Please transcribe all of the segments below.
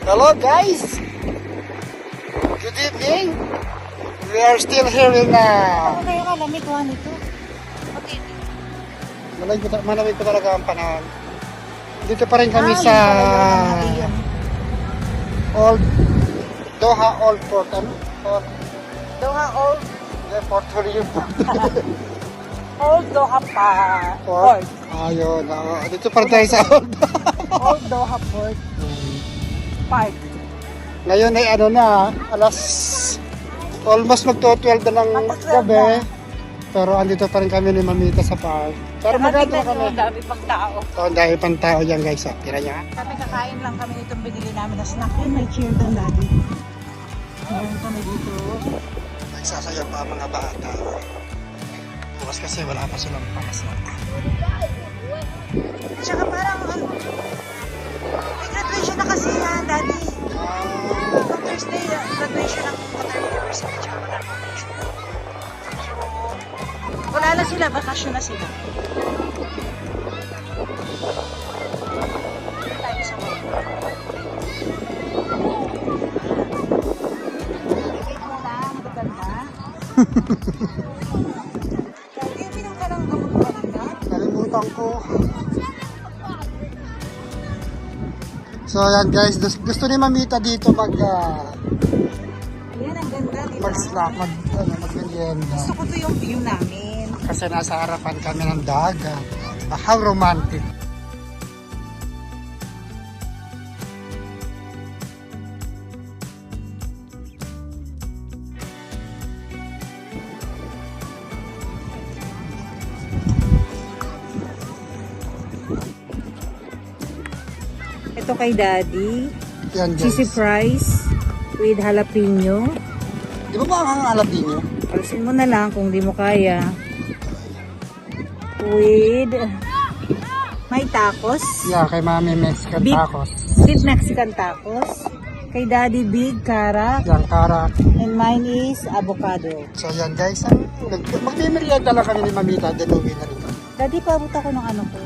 Hello guys! Good evening! We are still here in Kaya ka lamig ko nito. Okay. malamig po talaga ang panahon. Dito pa rin kami sa Old Doha Old Port. Doha Old. Port William Old Doha Port. Ayun. Dito pa rin tayo sa Old Old Doha Port. Park. Ngayon ay ano na, almost magto-12 na ng gabi. Pero andito pa rin kami ni Mamita sa park. Pero maganda kami. Ang dami pang tao. Ang dami pang tao yan guys. Tira niya. Kami kakain lang kami itong binili namin na snack. Yun, may cheer doon lagi. Meron kami dito. Nagsasayaw pa ang mga bata. Bukas kasi wala pa silang pakasal. Tsaka parang may graduation na kasi yan, Daddy. Noong Thursday, graduation ng Qatar University. Tsaka Qatar Foundation. So, wala na sila, bakasyon na sila. Tayo sa mga. Kalimutan ko. So yan guys, gusto ni Mamita dito Yan, ang ganda, diba? mag-snack, mag-merienda. Gusto ko to yung view namin. Kasi nasa harapan kami ng dagat. How romantic. Ito kay Daddy. Yan guys. Cheesy fries with jalapeno. Di ba ba ang jalapeno? Alisin mo na lang kung di mo kaya. With may tacos. Yeah, kay Mami Mexican Beef. tacos. Beef Mexican tacos. Kay Daddy Big Karak. Yan, karak. And mine is avocado. So yan guys, magmimerienda lang kami ni Mamita, then uwi na rin kami. Daddy, paabot ako ng ano ko.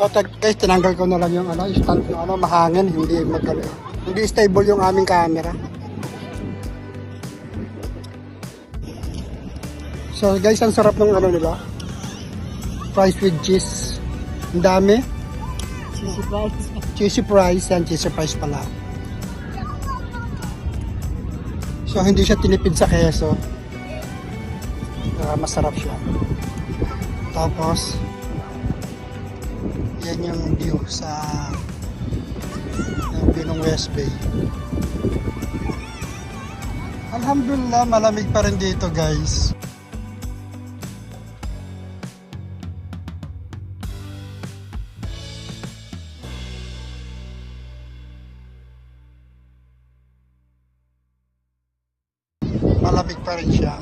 So guys, tinanggal ko na lang yung stand na mahangin, hindi stable yung aming camera. So guys, ang sarap ng nila. Fries with cheese. Ang dami. Cheesy fries. Cheesy fries, yan cheesy fries pala. So hindi siya tinipid sa keso. Masarap siya. Tapos yan yung view sa view ng West Bay. Alhamdulillah, malamig pa rin dito guys. Malamig pa rin siya.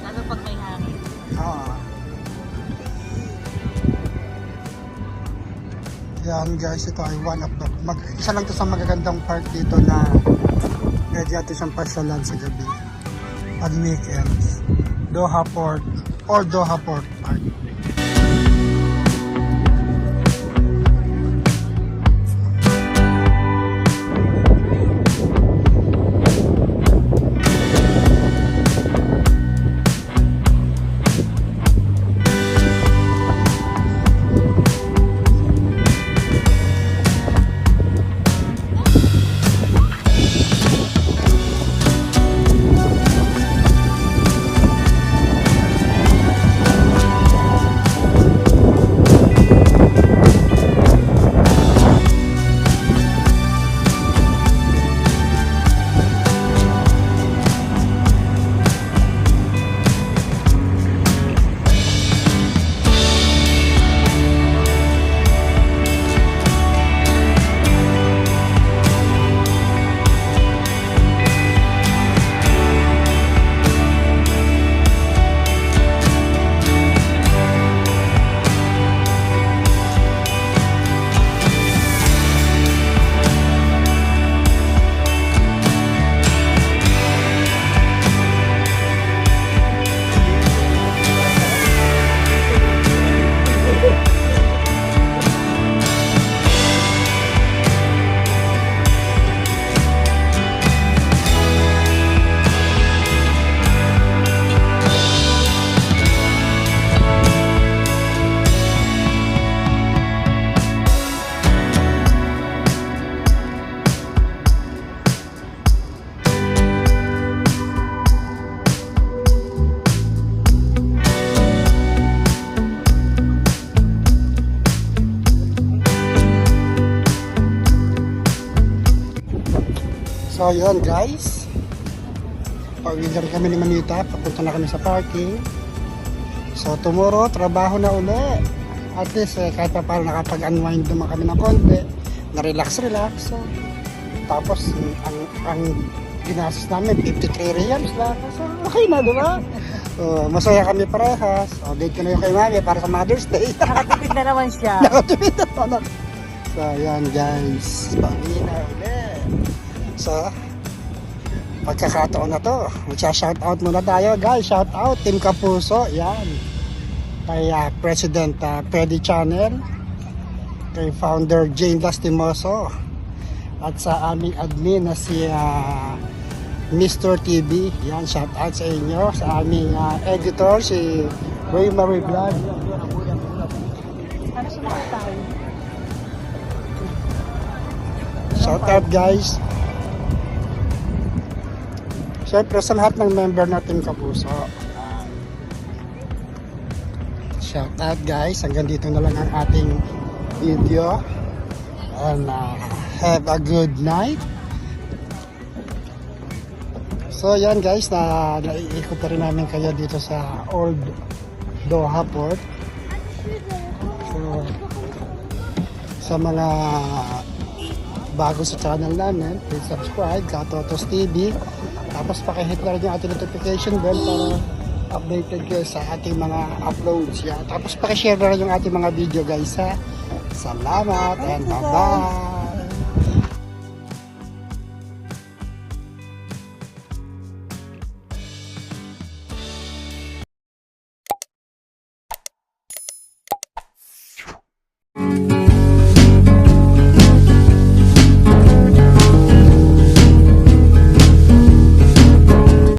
Lalo pag may hangin. Ah. Yan guys, ito ay one of the isa lang to sa magagandang park dito na pwede natin siyang pasyalan sa gabi pag weekends. Doha Port or Doha Port Park. So yun guys, pauwi na rin kami ni Manita, papunta na kami sa parking. So tomorrow, trabaho na uli. At least kahit pa paano nakapag-unwind naman kami ng konti, na-relax. So, tapos ang ginastos namin 53 reals lang. So okay na, di ba? So, masaya kami parehas. O, date ko na yung kay Mami para sa Mother's Day. Nakatipid na naman siya. Nakatipid na naman. So yan guys, pauwi na uli. So, pagkakataon na to, magsha-shoutout muna tayo guys. Shoutout Team Kapuso, yan. Kay President Freddy Channel, kay Founder Jane Lastimoso, at sa aming admin na si Mr. TV. Yan, shoutout sa inyo. Sa aming editor, si Ray Marie Vlog. Ano sumakot tayo? Shoutout guys. Siyempre sa lahat ng member natin Kapuso. Shout out guys. Hanggang dito na lang ang ating video. And have a good night. So yan guys, naiikot na rin namin kayo dito sa Old Doha Port. So, sa mga bago sa channel namin, please subscribe, Katotos TV. Tapos pakihit na rin yung ating notification bell para updated kayo sa ating mga uploads. Yan. Tapos pakishare na rin yung ating mga video guys ha. Salamat and bye-bye!